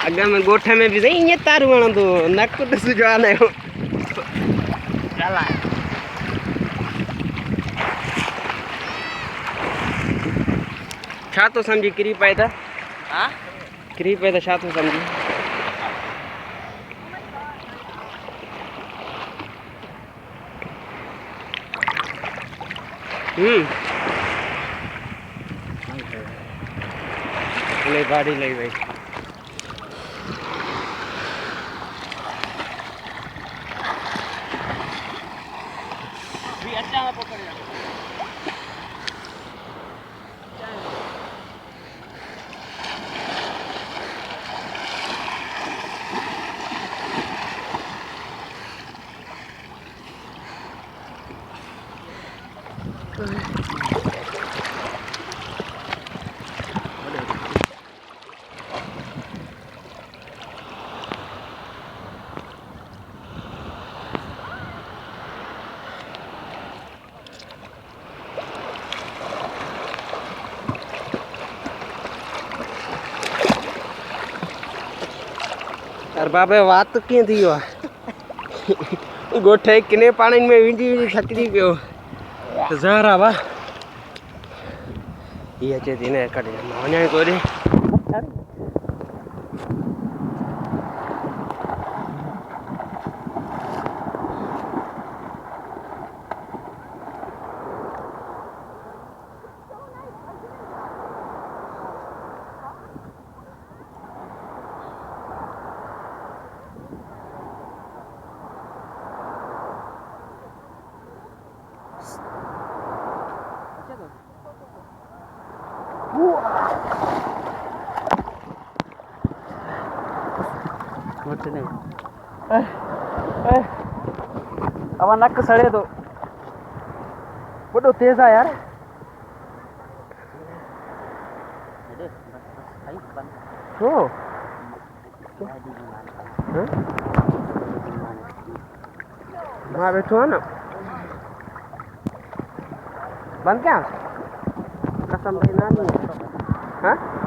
अगर मैं गोठा में भी सही ये तारू वाला तो नक तो सुजवाना है चला छा तो समझी किरी पाए था हाँ किरी पाए था छा तो समझी नहीं गाड़ी लगी भाई अच्छा मैं पकड़ लिया अरे बाबे बात तो क्यों थी वो गोठे किने पानी में विंजी विंजी थकती पियो तो जहरा बा ये चीज़ इन्हें कर दिया मावन्या को दे अब नक सड़े तो बड़ो तेज है यार हो वहाँ बैठो है ना बंद क्या कसम भाई नानी हाँ